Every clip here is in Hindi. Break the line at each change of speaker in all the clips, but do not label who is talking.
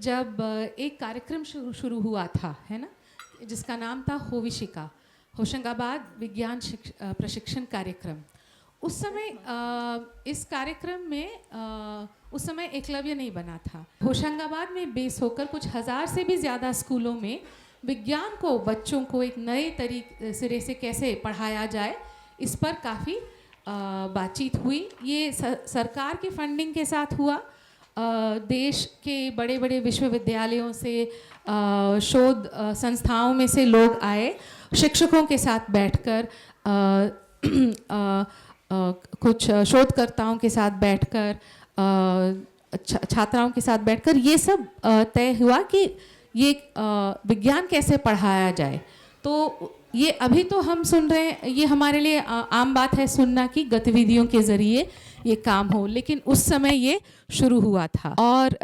जब एक कार्यक्रम शुरू हुआ था, है ना, जिसका नाम था होविशिका, होशंगाबाद विज्ञान प्रशिक्षण कार्यक्रम। उस समय इस कार्यक्रम में उस समय एकलव्य नहीं बना था। होशंगाबाद में बेस होकर कुछ हज़ार से भी ज़्यादा स्कूलों में विज्ञान को बच्चों को एक नए सिरे से कैसे पढ़ाया जाए, इस पर काफ़ी बातचीत हुई। ये सरकार की फंडिंग के साथ हुआ। देश के बड़े बड़े विश्वविद्यालयों से, शोध संस्थाओं में से लोग आए, शिक्षकों के साथ बैठकर, कुछ शोधकर्ताओं के साथ बैठकर, छात्राओं के साथ बैठकर ये सब तय हुआ कि ये विज्ञान कैसे पढ़ाया जाए। तो ये अभी तो हम सुन रहे हैं, ये हमारे लिए आम बात है सुनना कि गतिविधियों के ज़रिए ये काम हो, लेकिन उस समय ये शुरू हुआ था। और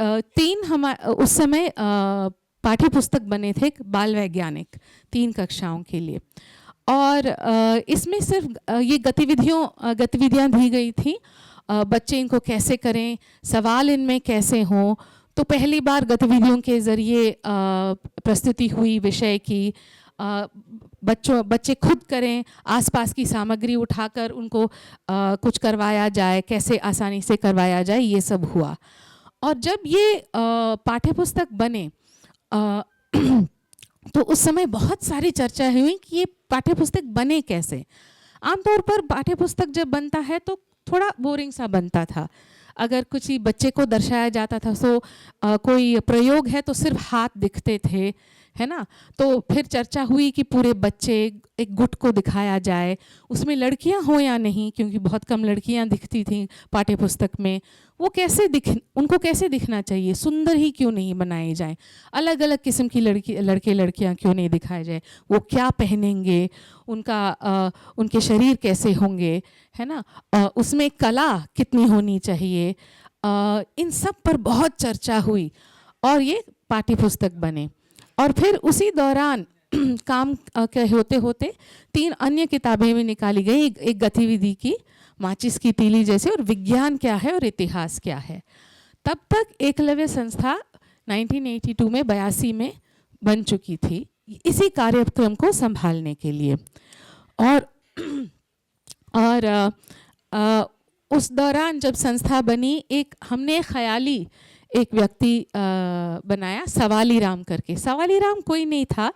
उस समय पाठ्य पुस्तक बने थे बाल वैज्ञानिक 3 कक्षाओं के लिए, और इसमें सिर्फ ये गतिविधियाँ दी गई थी। बच्चे इनको कैसे करें, सवाल इनमें कैसे हों। तो पहली बार गतिविधियों के ज़रिए प्रस्तुति हुई विषय की। बच्चे खुद करें, आसपास की सामग्री उठाकर उनको कुछ करवाया जाए, कैसे आसानी से करवाया जाए, ये सब हुआ। और जब ये पाठ्यपुस्तक बने तो उस समय बहुत सारी चर्चा हुई कि ये पाठ्यपुस्तक बने कैसे। आमतौर पर पाठ्यपुस्तक जब बनता है तो थोड़ा बोरिंग सा बनता था। अगर कुछ ही बच्चे को दर्शाया जाता था, कोई प्रयोग है तो सिर्फ हाथ दिखते थे, है ना। तो फिर चर्चा हुई कि पूरे बच्चे एक गुट को दिखाया जाए, उसमें लड़कियां हो या नहीं, क्योंकि बहुत कम लड़कियां दिखती थी पाठ्यपुस्तक में। वो उनको कैसे दिखना चाहिए, सुंदर ही क्यों नहीं बनाए जाए, अलग अलग किस्म की लड़के लड़कियां क्यों नहीं दिखाए जाए, वो क्या पहनेंगे, उनके शरीर कैसे होंगे, है ना, उसमें कला कितनी होनी चाहिए। इन सब पर बहुत चर्चा हुई और ये पाठ्यपुस्तक बने। और फिर उसी दौरान काम होते होते 3 अन्य किताबें भी निकाली गई, एक गतिविधि की, माचिस की तीली जैसे, और विज्ञान क्या है और इतिहास क्या है। तब तक एकलव्य संस्था 1982 में 82 में बन चुकी थी इसी कार्यक्रम को संभालने के लिए। और उस दौरान जब संस्था बनी, हमने ख्याली एक व्यक्ति बनाया, सवाली राम करके। सवाली राम कोई नहीं था,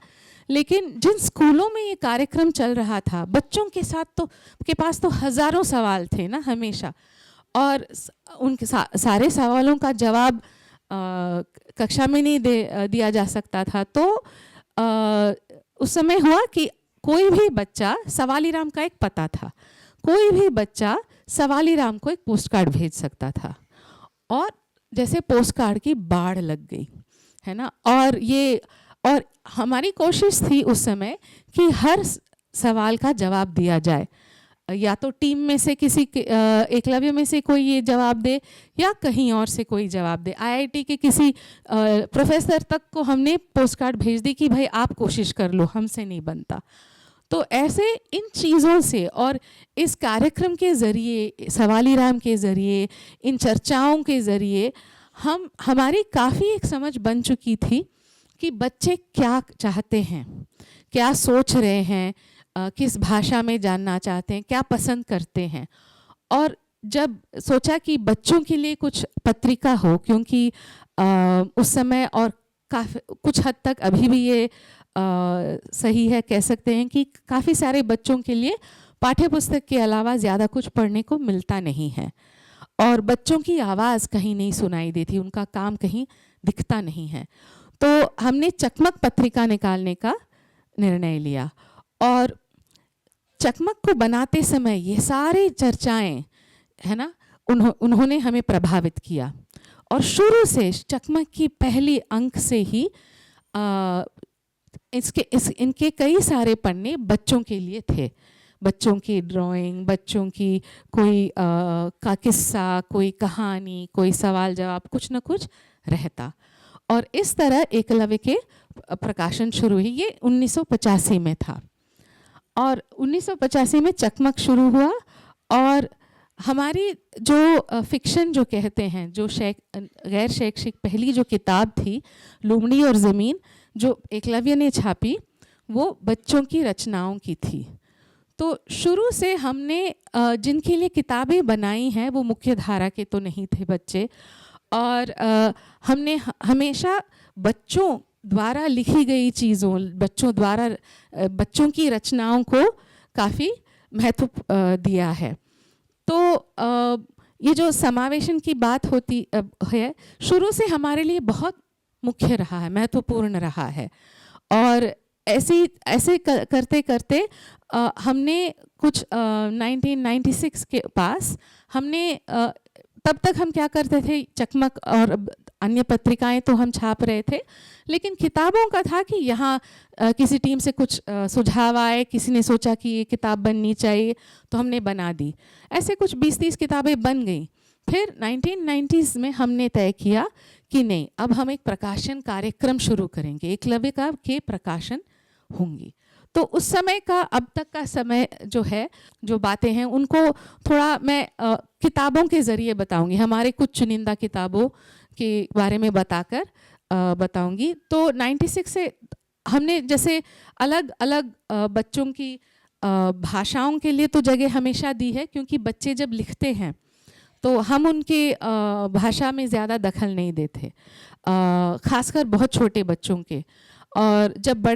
लेकिन जिन स्कूलों में ये कार्यक्रम चल रहा था, बच्चों के पास तो हज़ारों सवाल थे ना हमेशा, और उनके सारे सवालों का जवाब कक्षा में नहीं दिया जा सकता था। तो उस समय हुआ कि कोई भी बच्चा, सवाली राम का एक पता था, कोई भी बच्चा सवाली राम को एक पोस्ट कार्ड भेज सकता था, और जैसे पोस्ट कार्ड की बाढ़ लग गई, है ना। और हमारी कोशिश थी उस समय कि हर सवाल का जवाब दिया जाए, या तो टीम में से किसी एकलव्य में से कोई ये जवाब दे, या कहीं और से कोई जवाब दे। आईआईटी के किसी प्रोफेसर तक को हमने पोस्ट कार्ड भेज दी कि भाई आप कोशिश कर लो, हमसे नहीं बनता। तो ऐसे इन चीज़ों से और इस कार्यक्रम के ज़रिए, सवाली राम के ज़रिए, इन चर्चाओं के ज़रिए हमारी काफ़ी एक समझ बन चुकी थी कि बच्चे क्या चाहते हैं, क्या सोच रहे हैं, किस भाषा में जानना चाहते हैं, क्या पसंद करते हैं। और जब सोचा कि बच्चों के लिए कुछ पत्रिका हो, क्योंकि उस समय और काफ़ी कुछ हद तक अभी भी ये सही है, कह सकते हैं कि काफ़ी सारे बच्चों के लिए पाठ्यपुस्तक के अलावा ज़्यादा कुछ पढ़ने को मिलता नहीं है, और बच्चों की आवाज़ कहीं नहीं सुनाई देती, उनका काम कहीं दिखता नहीं है। तो हमने चकमक पत्रिका निकालने का निर्णय लिया, और चकमक को बनाते समय ये सारी चर्चाएं, है ना, उन्होंने हमें प्रभावित किया। और शुरू से चकमक की पहली अंक से ही इनके कई सारे पन्ने बच्चों के लिए थे। बच्चों की ड्राइंग, बच्चों की कोई का किस्सा, कोई कहानी, कोई सवाल जवाब, कुछ न कुछ रहता। और इस तरह एकलव्य के प्रकाशन शुरू हुई। ये 1985 में था, और 1985 में चकमक शुरू हुआ, और हमारी जो फिक्शन जो कहते हैं, जो गैर शैक्षिक पहली जो किताब थी लूमड़ी और ज़मीन, जो एकलव्य ने छापी, वो बच्चों की रचनाओं की थी। तो शुरू से हमने जिनके लिए किताबें बनाई हैं वो मुख्य धारा के तो नहीं थे बच्चे, और हमने हमेशा बच्चों द्वारा लिखी गई चीज़ों, बच्चों की रचनाओं को काफ़ी महत्व दिया है। तो ये जो समावेशन की बात होती है, शुरू से हमारे लिए बहुत मुख्य रहा है, महत्वपूर्ण रहा है। और ऐसे करते करते हमने कुछ 1996 के पास हमने तब तक हम क्या करते थे, चकमक और अन्य पत्रिकाएं तो हम छाप रहे थे, लेकिन किताबों का था कि यहाँ किसी टीम से कुछ सुझाव आए, किसी ने सोचा कि ये किताब बननी चाहिए तो हमने बना दी। ऐसे कुछ 20-30 किताबें बन गई। फिर 1990s में हमने तय किया कि नहीं, अब हम एक प्रकाशन कार्यक्रम शुरू करेंगे, एकलव्य के प्रकाशन होंगी। तो उस समय का अब तक का समय जो है, जो बातें हैं, उनको थोड़ा मैं किताबों के ज़रिए बताऊंगी, हमारे कुछ चुनिंदा किताबों के बारे में बताऊंगी। तो 96 से हमने जैसे अलग अलग बच्चों की भाषाओं के लिए तो जगह हमेशा दी है, क्योंकि बच्चे जब लिखते हैं तो हम उनके भाषा में ज़्यादा दखल नहीं देते, खासकर बहुत छोटे बच्चों के। और जब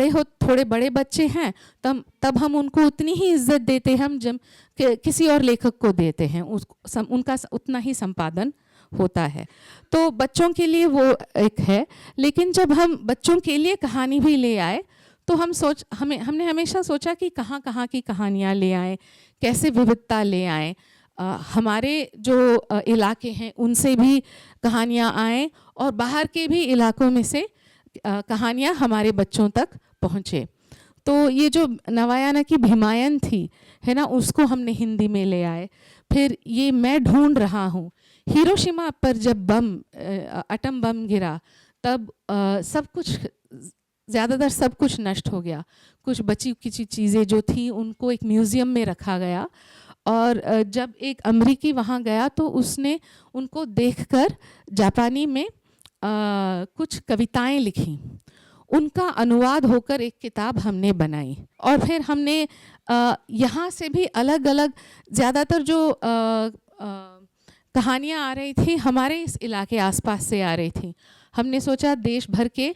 थोड़े बड़े बच्चे हैं तब हम उनको उतनी ही इज्जत देते हैं हम जब किसी और लेखक को देते हैं, उनका उतना ही संपादन होता है। तो बच्चों के लिए वो एक है। लेकिन जब हम बच्चों के लिए कहानी भी ले आए तो हमने हमेशा सोचा कि कहाँ की कहानियाँ ले आएँ, कैसे विविधता ले आएँ, हमारे जो इलाके हैं उनसे भी कहानियाँ आएँ और बाहर के भी इलाकों में से कहानियाँ हमारे बच्चों तक पहुँचे। तो ये जो नवायाना की भीमायन थी, है ना, उसको हमने हिंदी में ले आए। फिर ये मैं ढूंढ रहा हूँ, हिरोशिमा पर जब एटम बम गिरा तब ज़्यादातर सब कुछ नष्ट हो गया। कुछ बची कुची चीज़ें जो थी उनको एक म्यूज़ियम में रखा गया, और जब एक अमेरिकी वहाँ गया तो उसने उनको देखकर जापानी में कुछ कविताएं लिखी, उनका अनुवाद होकर एक किताब हमने बनाई। और फिर हमने यहाँ से भी अलग अलग, ज़्यादातर जो कहानियाँ आ रही थी हमारे इस इलाके आसपास से आ रही थी। हमने सोचा देश भर के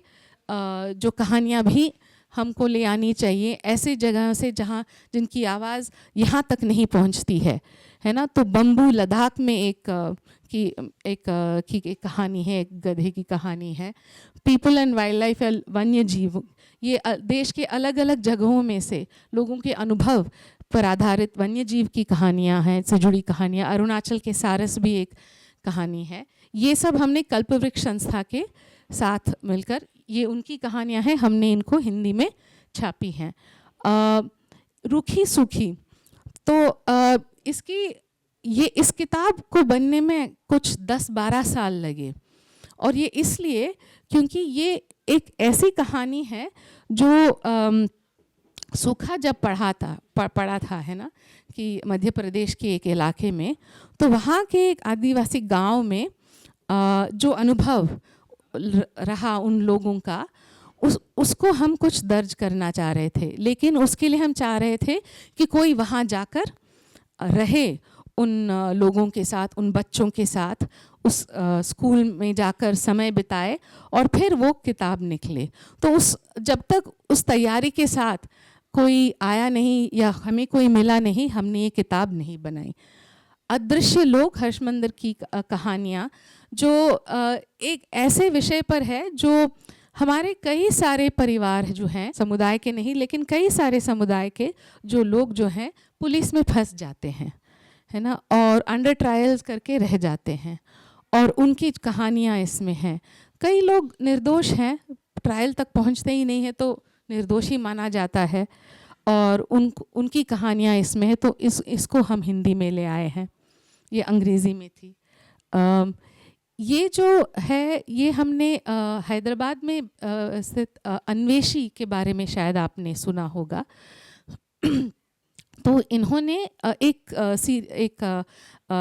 जो कहानियाँ भी हमको ले आनी चाहिए, ऐसी जगह से जिनकी आवाज़ यहाँ तक नहीं पहुँचती है ना। तो बम्बू लद्दाख में एक कहानी है, एक गधे की कहानी है। पीपल एंड वाइल्ड लाइफ, वन्य जीव, ये देश के अलग अलग जगहों में से लोगों के अनुभव पर आधारित वन्य जीव की कहानियाँ हैं, से जुड़ी कहानियाँ। अरुणाचल के सारस भी एक कहानी है। ये सब हमने कल्पवृक्ष संस्था के साथ मिलकर, ये उनकी कहानियाँ हैं, हमने इनको हिंदी में छापी हैं। रूखी सूखी, तो इस किताब को बनने में कुछ 10-12 साल लगे, और ये इसलिए क्योंकि ये एक ऐसी कहानी है जो सूखा जब पड़ा था, है ना, कि मध्य प्रदेश के एक इलाके में, तो वहाँ के एक आदिवासी गांव में जो अनुभव रहा उन लोगों का, उसको हम कुछ दर्ज करना चाह रहे थे। लेकिन उसके लिए हम चाह रहे थे कि कोई वहाँ जाकर रहे, उन लोगों के साथ, उन बच्चों के साथ, उस स्कूल में जाकर समय बिताए और फिर वो किताब निकले। तो जब तक उस तैयारी के साथ कोई आया नहीं या हमें कोई मिला नहीं, हमने ये किताब नहीं बनाई। अदृश्य लोग, हर्षमंदिर की कहानियाँ, जो एक ऐसे विषय पर है जो हमारे कई सारे परिवार जो हैं, समुदाय के नहीं लेकिन कई सारे समुदाय के जो लोग जो हैं पुलिस में फंस जाते हैं, है ना, और अंडर ट्रायल्स करके रह जाते हैं, और उनकी कहानियाँ इसमें हैं। कई लोग निर्दोष हैं, ट्रायल तक पहुँचते ही नहीं है तो निर्दोषी माना जाता है, और उनकी कहानियाँ इसमें है। तो इसको हम हिंदी में ले आए हैं, ये अंग्रेज़ी में थी। ये जो है, ये हमने हैदराबाद में स्थित अन्वेषी के बारे में शायद आपने सुना होगा। तो इन्होंने एक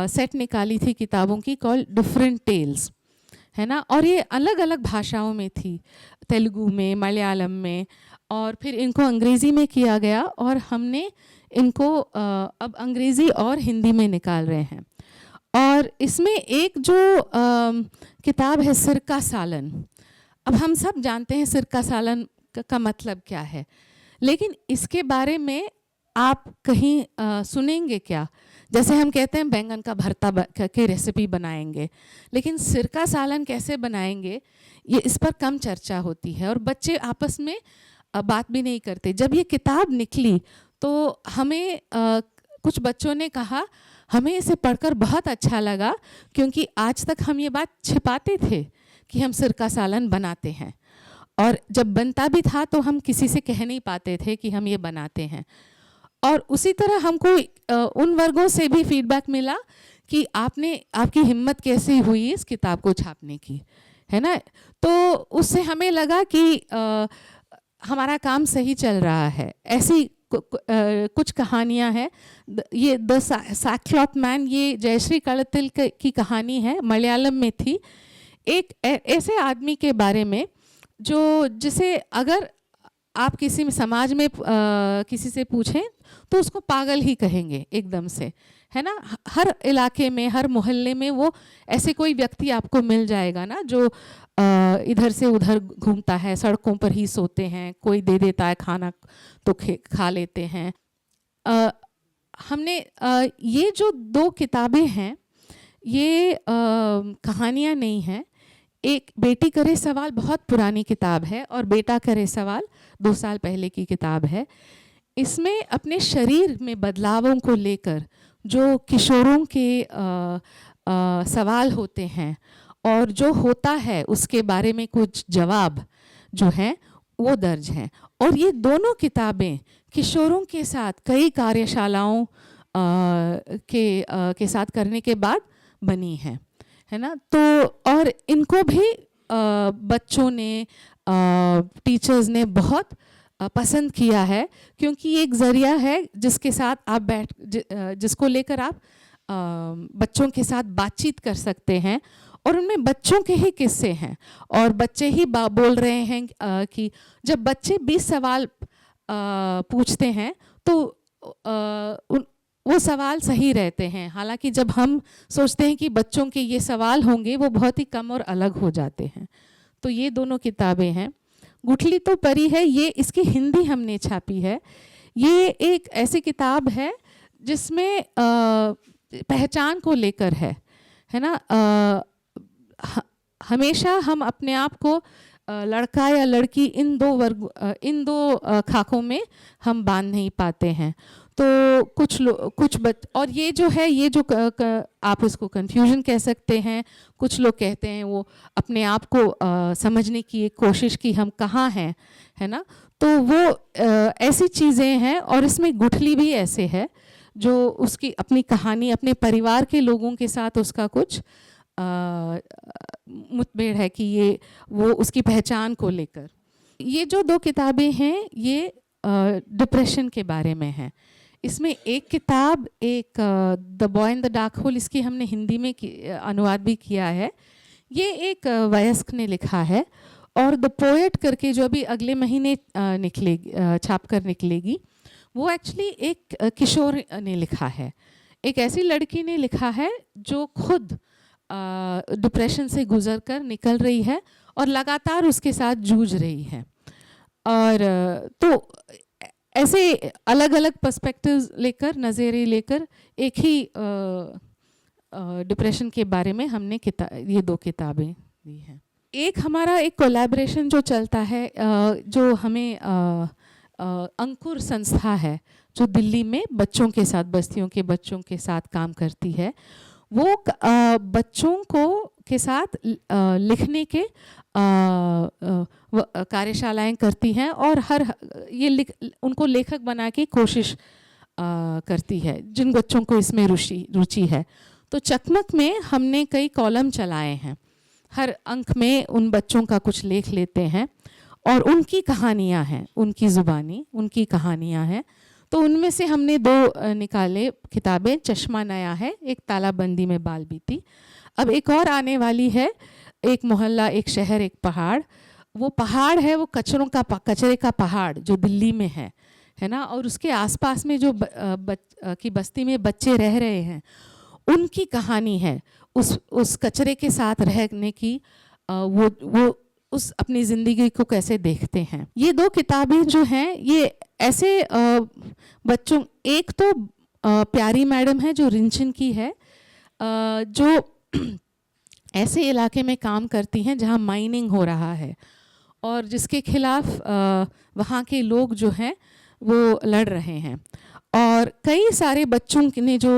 सेट निकाली थी किताबों की कॉल्ड डिफरेंट टेल्स, है ना, और ये अलग अलग भाषाओं में थी, तेलुगु में, मलयालम में, और फिर इनको अंग्रेज़ी में किया गया और हमने इनको अब अंग्रेज़ी और हिंदी में निकाल रहे हैं। और इसमें एक जो किताब है सिरका सालन। अब हम सब जानते हैं सिरका सालन का मतलब क्या है, लेकिन इसके बारे में आप कहीं सुनेंगे क्या? जैसे हम कहते हैं बैंगन का भरता की रेसिपी बनाएंगे, लेकिन सिरका सालन कैसे बनाएंगे ये इस पर कम चर्चा होती है और बच्चे आपस में बात भी नहीं करते। जब ये किताब निकली तो हमें कुछ बच्चों ने कहा हमें इसे पढ़कर बहुत अच्छा लगा, क्योंकि आज तक हम ये बात छिपाते थे कि हम सिरका सालन बनाते हैं, और जब बनता भी था तो हम किसी से कह नहीं पाते थे कि हम ये बनाते हैं। और उसी तरह हमको उन वर्गों से भी फीडबैक मिला कि आपकी हिम्मत कैसे हुई इस किताब को छापने की, है ना। तो उससे हमें लगा कि हमारा काम सही चल रहा है। ऐसी कुछ कहानियां हैं। ये द सैकक्लॉथ मैन, ये जयश्री कळतिल की कहानी है, मलयालम में थी। एक ऐसे आदमी के बारे में जिसे अगर आप किसी समाज में किसी से पूछें तो उसको पागल ही कहेंगे एकदम से, है ना। हर इलाके में, हर मोहल्ले में वो ऐसे कोई व्यक्ति आपको मिल जाएगा ना, जो इधर से उधर घूमता है, सड़कों पर ही सोते हैं, कोई दे देता है खाना तो खा लेते हैं। हमने ये जो 2 किताबें हैं, ये कहानियाँ नहीं हैं। एक बेटी करे सवाल बहुत पुरानी किताब है और बेटा करे सवाल 2 साल पहले की किताब है। इसमें अपने शरीर में बदलावों को लेकर जो किशोरों के सवाल होते हैं और जो होता है उसके बारे में कुछ जवाब जो हैं वो दर्ज हैं। और ये दोनों किताबें किशोरों के साथ कई कार्यशालाओं के साथ करने के बाद बनी हैं, है ना। तो और इनको भी बच्चों ने, टीचर्स ने बहुत पसंद किया है, क्योंकि एक ज़रिया है जिसके साथ आप जिसको लेकर आप बच्चों के साथ बातचीत कर सकते हैं, और उनमें बच्चों के ही किस्से हैं और बच्चे ही बोल रहे हैं कि जब बच्चे 20 सवाल पूछते हैं तो वो सवाल सही रहते हैं। हालांकि जब हम सोचते हैं कि बच्चों के ये सवाल होंगे, वो बहुत ही कम और अलग हो जाते हैं। तो ये दोनों किताबें हैं। गुठली तो परी है, ये इसकी हिंदी हमने छापी है। ये एक ऐसी किताब है जिसमें पहचान को लेकर है ना। हमेशा हम अपने आप को लड़का या लड़की इन दो खाकों में हम बांध नहीं पाते हैं। तो और ये जो है, ये जो आप इसको कन्फ्यूजन कह सकते हैं। कुछ लोग कहते हैं वो अपने आप को समझने की एक कोशिश कि हम कहाँ हैं, है ना। तो वो ऐसी चीज़ें हैं, और इसमें गुठली भी ऐसे है जो उसकी अपनी कहानी अपने परिवार के लोगों के साथ उसका कुछ मुठभेड़ है कि वो उसकी पहचान को लेकर। ये जो 2 किताबें हैं ये डिप्रेशन के बारे में हैं। इसमें एक किताब, एक the boy in the dark hole, इसकी हमने हिंदी में अनुवाद भी किया है। ये एक वयस्क ने लिखा है, और द पोएट करके जो अभी अगले महीने छाप कर निकलेगी, वो एक्चुअली एक किशोर ने लिखा है। एक ऐसी लड़की ने लिखा है जो खुद डिप्रेशन से गुजरकर निकल रही है और लगातार उसके साथ जूझ रही है। और तो ऐसे अलग अलग पर्सपेक्टिव्स लेकर, नज़रिए लेकर एक ही डिप्रेशन के बारे में हमने ये 2 किताबें दी हैं। एक हमारा एक कोलैबोरेशन जो चलता है, जो हमें अंकुर संस्था है जो दिल्ली में बच्चों के साथ, बस्तियों के बच्चों के साथ काम करती है। वो बच्चों के साथ लिखने के कार्यशालाएं करती हैं, और उनको लेखक बना के कोशिश करती है जिन बच्चों को इसमें रुचि है। तो चकमक में हमने कई कॉलम चलाए हैं। हर अंक में उन बच्चों का कुछ लेख लेते हैं और उनकी कहानियां हैं, उनकी ज़ुबानी उनकी कहानियां हैं। तो उनमें से हमने 2 निकाले किताबें। चश्मा नया है, एक तालाबंदी में बाल बीती। अब एक और आने वाली है, एक मोहल्ला एक शहर एक पहाड़। वो पहाड़ है, वो कचरे का पहाड़ जो दिल्ली में है ना, और उसके आसपास में जो की बस्ती में बच्चे रह रहे हैं, उनकी कहानी है उस कचरे के साथ रहने की। वो उस अपनी ज़िंदगी को कैसे देखते हैं। ये 2 किताबें जो हैं ये ऐसे बच्चों, एक तो प्यारी मैडम है जो रिंचन की है, जो ऐसे इलाके में काम करती हैं जहाँ माइनिंग हो रहा है और जिसके खिलाफ वहाँ के लोग जो हैं वो लड़ रहे हैं। और कई सारे बच्चों ने जो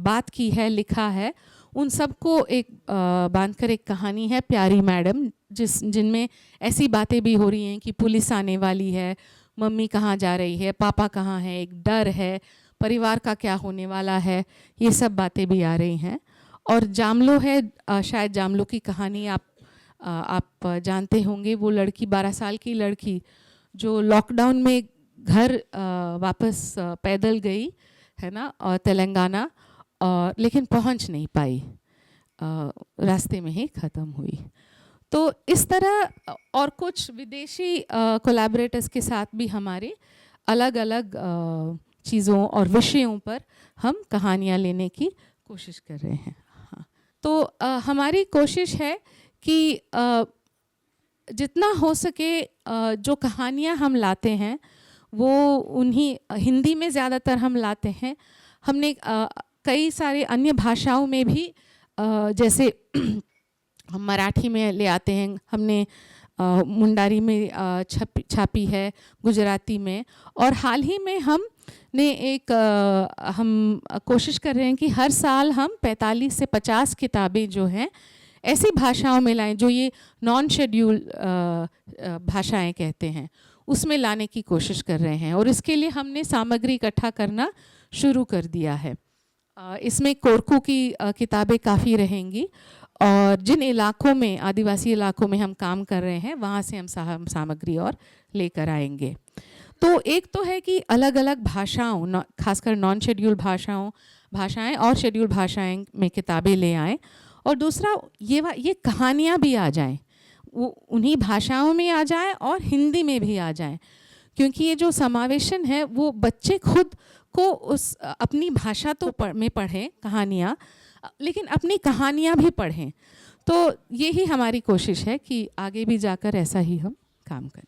बात की है, लिखा है, उन सबको एक बांधकर एक कहानी है प्यारी मैडम, जिनमें ऐसी बातें भी हो रही हैं कि पुलिस आने वाली है, मम्मी कहाँ जा रही है, पापा कहाँ है, एक डर है, परिवार का क्या होने वाला है, ये सब बातें भी आ रही हैं। और जामलो है, शायद जामलो की कहानी आप जानते होंगे। वो लड़की 12 साल की लड़की जो लॉकडाउन में घर वापस पैदल गई है ना, और तेलंगाना, और लेकिन पहुंच नहीं पाई, रास्ते में ही ख़त्म हुई। तो इस तरह और कुछ विदेशी कोलैबोरेटर्स के साथ भी हमारे अलग अलग चीज़ों और विषयों पर हम कहानियाँ लेने की कोशिश कर रहे हैं। हाँ, तो हमारी कोशिश है कि जितना हो सके जो कहानियाँ हम लाते हैं वो उन्हीं हिंदी में ज़्यादातर हम लाते हैं। हमने कई सारे अन्य भाषाओं में भी जैसे हम मराठी में ले आते हैं, हमने मुंडारी में छापी है, गुजराती में, और हाल ही में हमने हम कोशिश कर रहे हैं कि हर साल हम 45 से 50 किताबें जो हैं ऐसी भाषाओं में लाएं जो ये नॉन शेड्यूल भाषाएं कहते हैं, उसमें लाने की कोशिश कर रहे हैं। और इसके लिए हमने सामग्री इकट्ठा करना शुरू कर दिया है। इसमें कोरकू की किताबें काफ़ी रहेंगी, और जिन इलाकों में, आदिवासी इलाकों में हम काम कर रहे हैं, वहाँ से हम सामग्री और लेकर आएंगे। तो एक तो है कि अलग अलग भाषाओं, खासकर नॉन शेड्यूल भाषाएं और शेड्यूल भाषाएं में किताबें ले आएँ, और दूसरा ये कहानियाँ भी आ जाएं, वो उन्हीं भाषाओं में आ जाए और हिंदी में भी आ जाए, क्योंकि ये जो समावेशन है वो बच्चे खुद को उस अपनी भाषा तो में पढ़ें कहानियाँ, लेकिन अपनी कहानियाँ भी पढ़ें। तो यही हमारी कोशिश है कि आगे भी जाकर ऐसा ही हम काम करें।